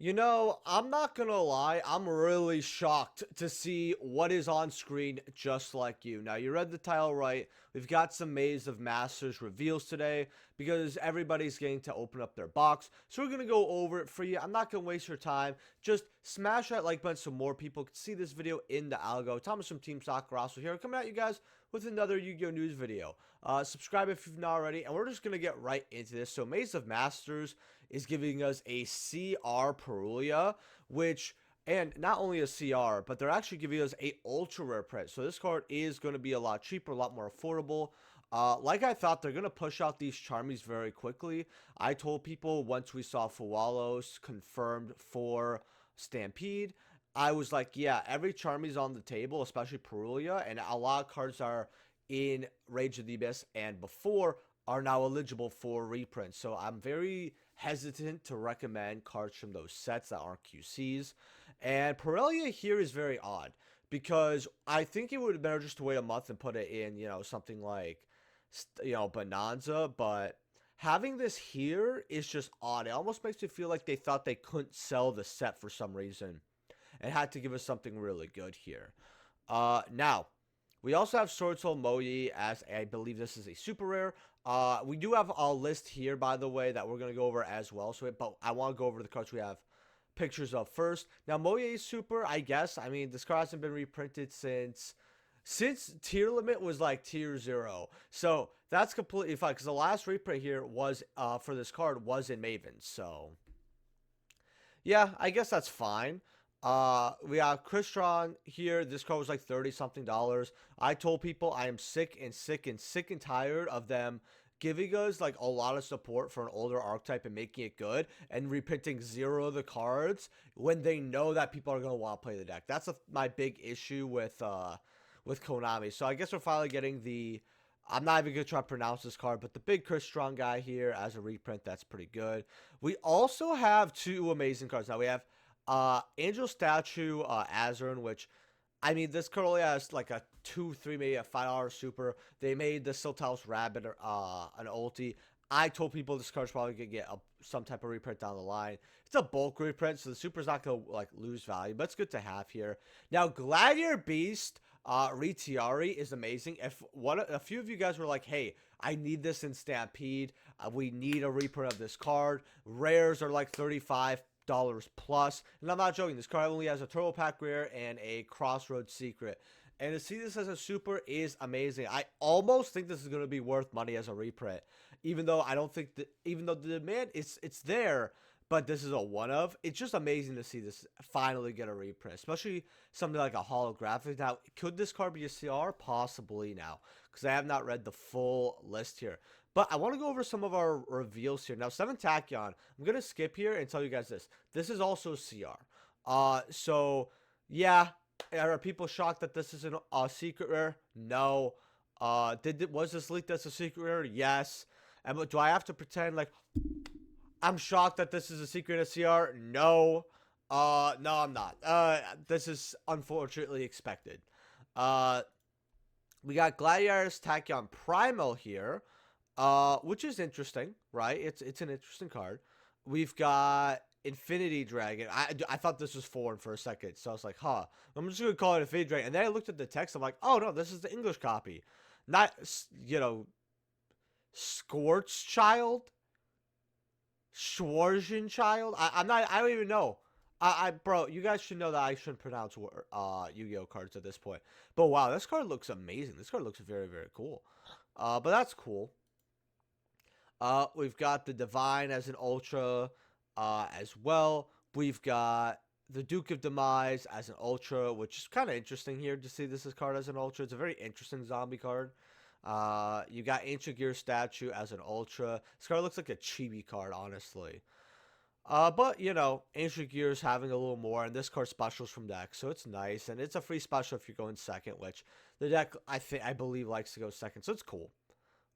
You know, I'm not gonna lie, I'm really shocked to see what is on screen just like you. Now, you read the title right. We've got some Maze of Masters reveals today because everybody's getting to open up their box. So we're gonna go over it for you. I'm not gonna waste your time. Just smash that like button so more people can see this video in the algo. Thomas from Team Soccer also here, coming at you guys with another Yu-Gi-Oh! News video. Subscribe if you've not already, and we're just gonna get right into this. So Maze of Masters is giving us a CR Perulia, which, and not only a CR, but they're actually giving us a ultra rare print. So this card is going to be a lot cheaper, a lot more affordable. Like I thought, they're going to push out these Charmies very quickly. I told people once we saw Fuwalos confirmed for Stampede, I was like, yeah, every Charmy's on the table, especially Perulia, and a lot of cards are in Rage of the Abyss and before are now eligible for reprints. So I'm very hesitant to recommend cards from those sets that aren't QCs. And Perelia here is very odd because I think it would have been better just to wait a month and put it in, something like, Bonanza. But having this here is just odd. It almost makes me feel like they thought they couldn't sell the set for some reason and had to give us something really good here. Now, we also have Sword Soul Moyi, as I believe this is a super rare. We do have a list here, by the way, that we're going to go over as well. But I want to go over the cards we have pictures of first. Now, Moyi is super, I guess. I mean, this card hasn't been reprinted since tier limit was like tier 0. So that's completely fine because the last reprint here was for this card was in Maven. So yeah, I guess that's fine. We have Crystron here. This card was like 30 something dollars. I told people I am sick and tired of them giving us like a lot of support for an older archetype and making it good and reprinting 0 of the cards when they know that people are going to want to play the deck. That's my big issue with Konami. So I guess we're finally getting the, I'm not even going to try to pronounce this card, but the big Crystron guy here as a reprint. That's pretty good. We also have 2 amazing cards. Now we have Angel Statue, Azerin, which, I mean, this card only has like a 2, 3, maybe a $5 super. They made the Silthouse Rabbit an ulti. I told people this card's probably gonna get some type of reprint down the line. It's a bulk reprint, so the super's not gonna like lose value, but it's good to have here. Now, Gladiator Beast, Retiari is amazing. If a few of you guys were like, "Hey, I need this in Stampede. We need a reprint of this card." Rares are like $35 plus, and I'm not joking. This card only has a Turbo Pack rare and a Crossroads secret, and to see this as a super is amazing. I almost think this is going to be worth money as a reprint, even though I don't think that, even though the demand it's there, but this is a one of. It's just amazing to see this finally get a reprint, especially something like a holographic. Now, could this card be a CR? Possibly now, because I have not read the full list here. But I want to go over some of our reveals here. Now, 7 Tachyon, I'm going to skip here and tell you guys this. This is also CR. So, yeah. Are people shocked that this is a secret rare? No. Was this leaked as a secret rare? Yes. And do I have to pretend like I'm shocked that this is a secret SCR? No. No, I'm not. This is unfortunately expected. We got Gladiator's Tachyon Primal here. Which is interesting, right? It's an interesting card. We've got Infinity Dragon. I thought this was foreign for a second, so I was like, huh. I'm just gonna call it Infinity Dragon. And then I looked at the text. I'm like, oh no, this is the English copy, not Scorch Child, Schwarzen Child. I'm not. I don't even know. Bro, you guys should know that I shouldn't pronounce Yu-Gi-Oh cards at this point. But wow, this card looks amazing. This card looks very, very cool. But that's cool. We've got the Divine as an Ultra as well. We've got the Duke of Demise as an Ultra, which is kind of interesting here to see this card as an Ultra. It's a very interesting zombie card. You got Ancient Gear Statue as an Ultra. This card looks like a chibi card, honestly. But, Ancient Gear's having a little more, and this card specials from deck, so it's nice. And it's a free special if you're going second, which the deck, I believe, likes to go second, so it's cool,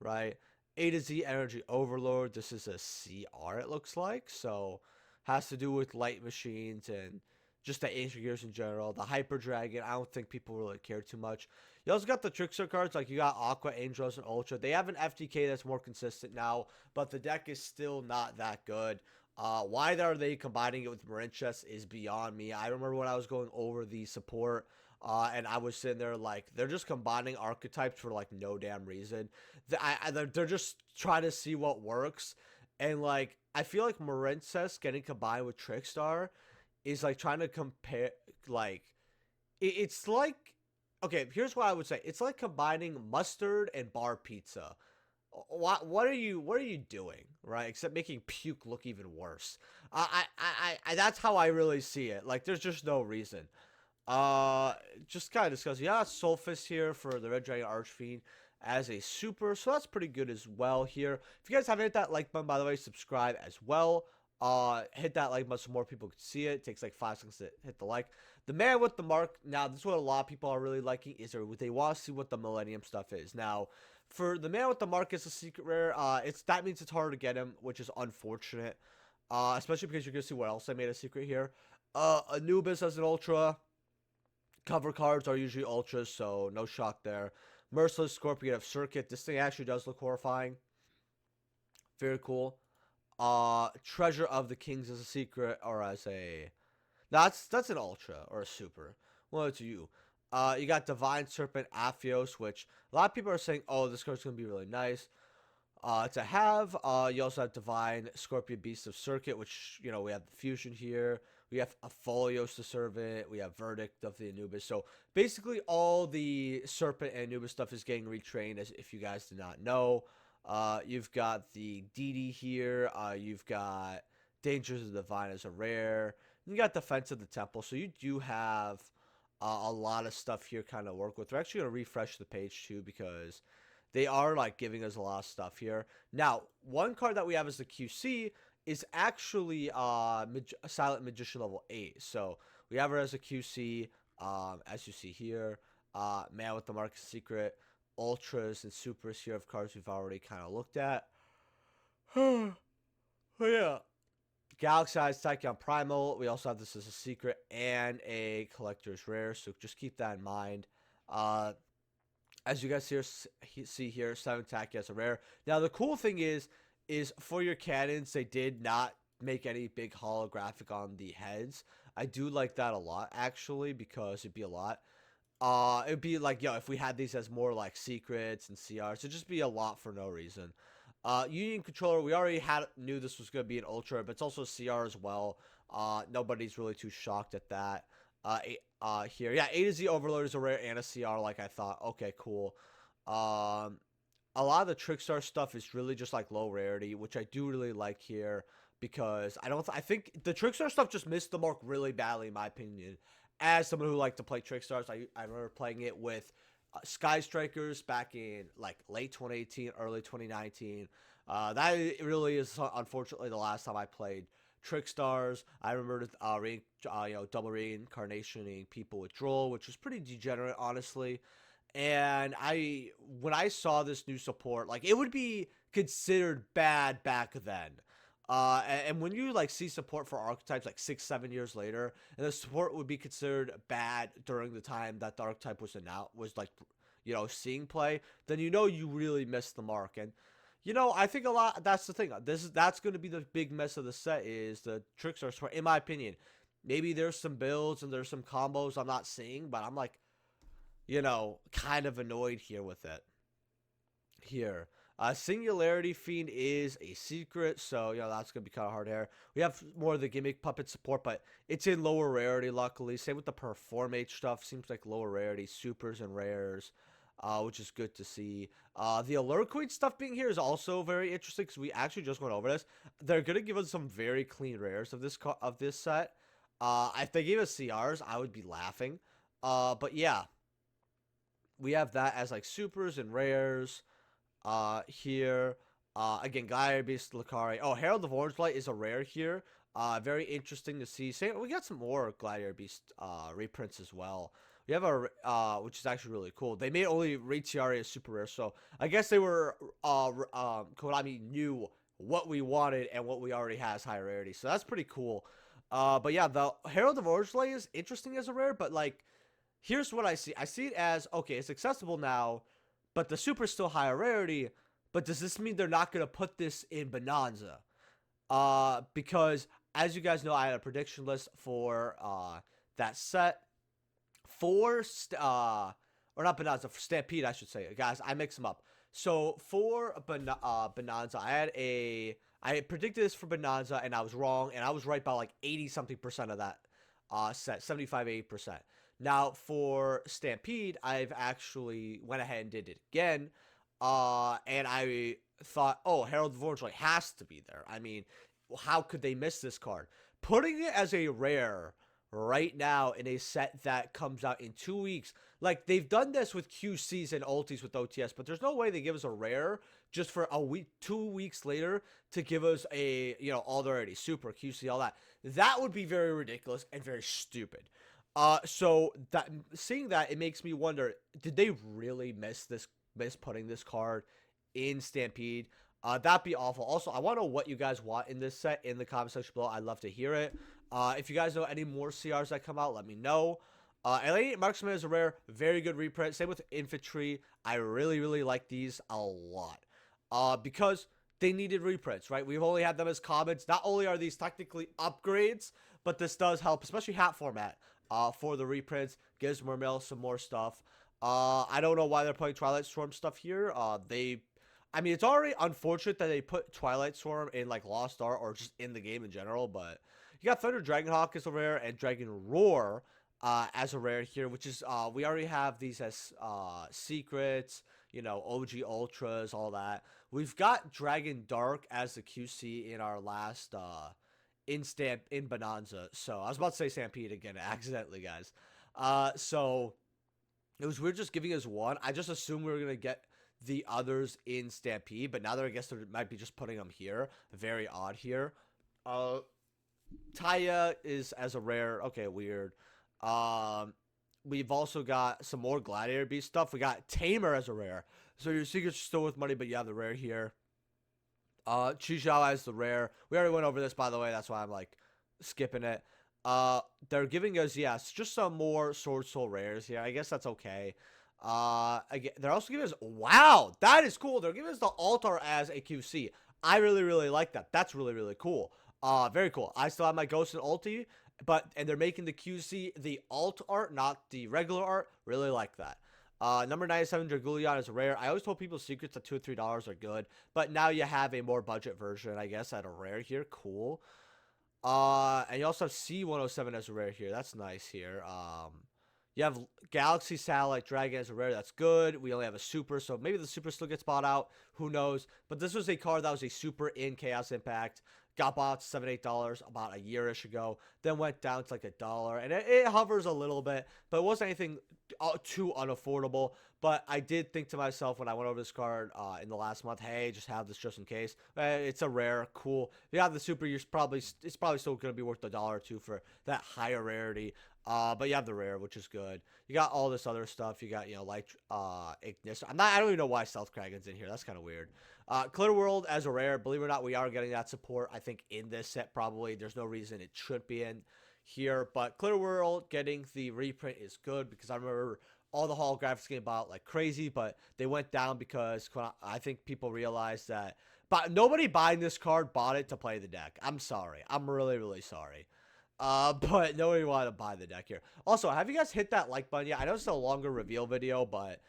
right? A to Z Energy Overlord. This is a CR, it looks like. So, has to do with light machines and just the Ancient Gears in general. The Hyper Dragon, I don't think people really care too much. You also got the Trickstar cards, like you got Aqua, Angels, and Ultra. They have an FTK that's more consistent now, but the deck is still not that good. Why are they combining it with Marine Chest is beyond me. I remember when I was going over the support, and I was sitting there like, they're just combining archetypes for like no damn reason. They're just trying to see what works, and like I feel like Marine Chest getting combined with Trickstar is like trying to compare like it's like, okay, here's what I would say. It's like combining mustard and bar pizza. What are you doing, right? Except making puke look even worse. That's how I really see it. Like, there's just no reason. Just kind of discussing. Yeah, Sulfus here for the Red Dragon Archfiend as a super, so that's pretty good as well here. If you guys haven't hit that like button, by the way, subscribe as well. Hit that like button so more people can see it. It takes like 5 seconds to hit the like. The man with the mark. Now, this is what a lot of people are really liking. Is they want to see what the Millennium stuff is. Now, for the man with the mark, it's a secret rare. That means it's harder to get him, which is unfortunate. Especially because you're gonna see what else I made a secret here. Anubis as an ultra. Cover cards are usually ultras, so no shock there. Merciless Scorpion of Circuit. This thing actually does look horrifying. Very cool. Treasure of the Kings as a secret, or as a... That's an ultra or a super. Well, it's you. You got Divine Serpent Aphios, which a lot of people are saying, oh, this card's gonna be really nice. To have. You also have Divine Scorpion Beast of Circuit, which, you know, we have the fusion here. We have a Folios to serve it. We have Verdict of the Anubis. So basically all the Serpent and Anubis stuff is getting retrained, as if you guys did not know. You've got the DD here. You've got Dangers of the Divine as a rare. You got Defense of the Temple. So you do have a lot of stuff here kind of work with. We're actually going to refresh the page too, because they are like giving us a lot of stuff here. Now, one card that we have as the QC is actually Silent Magician level 8. So we have her as a QC, as you see here. Man with the Mark Secret, Ultras and Supers here of cards we've already kind of looked at. Oh yeah. Galaxy Eyes Tachyon Primal. We also have this as a secret and a collector's rare, so just keep that in mind. As you guys see here, 7 Tachyon as a rare. Now the cool thing is for your cannons, they did not make any big holographic on the heads. I do like that a lot, actually, because it'd be a lot. It'd be like, yo, if we had these as more like secrets and CRs, it'd just be a lot for no reason. Union Controller, we already knew this was going to be an Ultra, but it's also a CR as well. Nobody's really too shocked at that. Here, yeah, A to Z Overlord is a rare and a CR, like I thought. Okay, cool. A lot of the Trickstar stuff is really just like low rarity, which I do really like here, because I think the Trickstar stuff just missed the mark really badly, in my opinion. As someone who liked to play Trickstars, I remember playing it with Sky Strikers back in like late 2018, early 2019. That really is unfortunately the last time I played Trickstars. I remember double reincarnationing people with Droll, which was pretty degenerate, honestly. And when I saw this new support, like, it would be considered bad back then. And when you like see support for archetypes like 6-7 years later, and the support would be considered bad during the time that the archetype was like, seeing play, then you really missed the mark. And I think a lot, that's the thing. That's going to be the big mess of the set, is the Trickstar support, in my opinion. Maybe there's some builds and there's some combos I'm not seeing, but I'm like, kind of annoyed here with it. Here. Singularity Fiend is a secret, so, that's going to be kind of hard here. We have more of the gimmick puppet support, but it's in lower rarity, luckily. Same with the Performate stuff. Seems like lower rarity, supers and rares, which is good to see. The Alert Queen stuff being here is also very interesting, because we actually just went over this. They're going to give us some very clean rares of this set. If they gave us CRs, I would be laughing. But yeah. We have that as like supers and rares here. Again, Gladiator Beast, Lucari. Oh, Herald of Orange Light is a rare here. Very interesting to see. We got some more Gladiator Beast reprints as well. We have which is actually really cool. They made only Ratiari a super rare, so I guess they were Konami knew what we wanted and what we already has high rarity. So that's pretty cool. But yeah, the Herald of Orange Light is interesting as a rare, but like, here's what I see. I see it as, okay, it's accessible now, but the super's still higher rarity. But does this mean they're not going to put this in Bonanza? Because as you guys know, I had a prediction list for that set for or not Bonanza, for Stampede, I should say. Guys, I mix them up. So for Bonanza, I predicted this for Bonanza, and I was wrong, and I was right by like 80 something percent of that set, 75, 80%. Now for Stampede, I've actually went ahead and did it again, and I thought, oh, Herald of Orange like has to be there. I mean, how could they miss this card? Putting it as a rare right now in a set that comes out in 2 weeks. Like, they've done this with QCs and ultis with OTS, but there's no way they give us a rare just for a week, 2 weeks later to give us a, all the Rarity, super, QC, all that. That would be very ridiculous and very stupid. So that seeing that, it makes me wonder, did they really miss putting this card in Stampede? That'd be awful. Also, I want to know what you guys want in this set in the comment section below. I'd love to hear it. If you guys know any more CRs that come out, let me know. LA Marksman is a rare, very good reprint. Same with Infantry. I really, really like these a lot. Because they needed reprints, right? We've only had them as commons. Not only are these technically upgrades, but this does help, especially hat format, for the reprints. Gives Mermail some more stuff. I don't know why they're putting Twilight Storm stuff here. I mean, it's already unfortunate that they put Twilight Storm in, like, Lost Art or just in the game in general, but you got Thunder Dragonhawk as a rare and Dragon Roar as a rare here, which is, we already have these as secrets, OG Ultras, all that. We've got Dragon Dark as the QC in our last, in Bonanza. So, I was about to say Stampede again, accidentally, guys. So, it was weird just giving us one. I just assumed we were going to get the others in Stampede, but now that I guess they might be just putting them here. Very odd here. Taya is as a rare. Okay, weird. We've also got some more Gladiator Beast stuff. We got Tamer as a rare. So your secrets are still with money, but you have the rare here. Chizhao as the rare. We already went over this, by the way. That's why I'm like skipping it. They're giving us, yes, just some more Sword Soul rares here. I guess that's okay. Again, they're also giving us, wow, that is cool. They're giving us the altar as a QC. I really, really like that. That's really, really cool. Very cool. I still have my Ghost and Ulti, and they're making the QC the alt art, not the regular art. Really like that. Number 97, Dragulion is a rare. I always told people secrets at $2 or $3 are good, but now you have a more budget version, I guess, at a rare here. Cool. And you also have C107 as a rare here. That's nice here. You have Galaxy Satellite Dragon as a rare. That's good. We only have a super, so maybe the super still gets bought out. Who knows? But this was a card that was a super in Chaos Impact. Got bought to $7, $8 about a year-ish ago. Then went down to like $1. And it hovers a little bit, but it wasn't anything too unaffordable. But I did think to myself when I went over this card in the last month, hey, just have this just in case. It's a rare, cool. If you have the super, it's probably still going to be worth $1 or $2 for that higher rarity. But you have the rare, which is good. You got all this other stuff. You got, like Ignis. I don't even know why Stealth Kraken's in here. That's kind of weird. Clear World as a rare. Believe it or not, we are getting that support, I think, in this set probably. There's no reason it should be in here. But Clear World getting the reprint is good because I remember all the holographics getting bought like crazy, but they went down because I think people realized that. But nobody buying this card bought it to play the deck. I'm sorry. I'm really, really sorry. But nobody wanted to buy the deck here. Also, have you guys hit that like button yet? I know it's a longer reveal video, but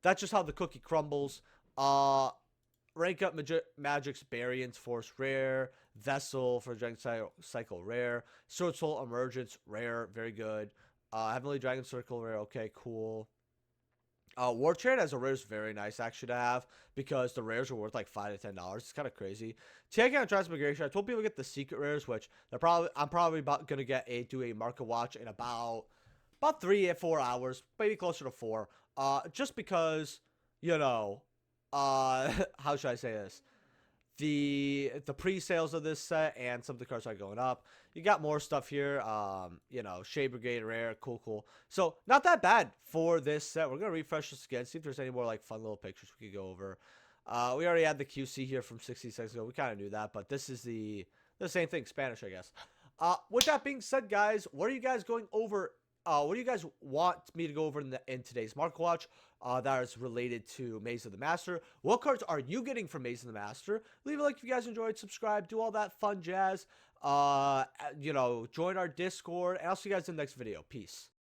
that's just how the cookie crumbles. Rank up Magic's Variance Force rare. Vessel for Dragon Cycle rare. Sword Soul Emergence rare. Very good. Heavenly Dragon Circle rare. Okay, cool. War Chariot as a rare is very nice actually to have because the rares are worth like $5 to $10. It's kind of crazy. Taking on Transmigration, I told people to get the secret rares, which I'm probably gonna do a market watch in about 3 or 4 hours, maybe closer to 4. Just because how should I say this? The pre-sales of this set and some of the cards are going up. You got more stuff here. Shade Brigade rare, cool. So not that bad for this set. We're gonna refresh this again, see if there's any more like fun little pictures we could go over. We already had the QC here from 60 seconds ago. We kind of knew that, but this is the same thing, Spanish, I guess. With that being said, guys, what are you guys going over what do you guys want me to go over in today's Market Watch that is related to Maze of the Master? What cards are you getting from Maze of the Master? Leave a like if you guys enjoyed, subscribe, do all that fun jazz. Join our Discord, and I'll see you guys in the next video. Peace.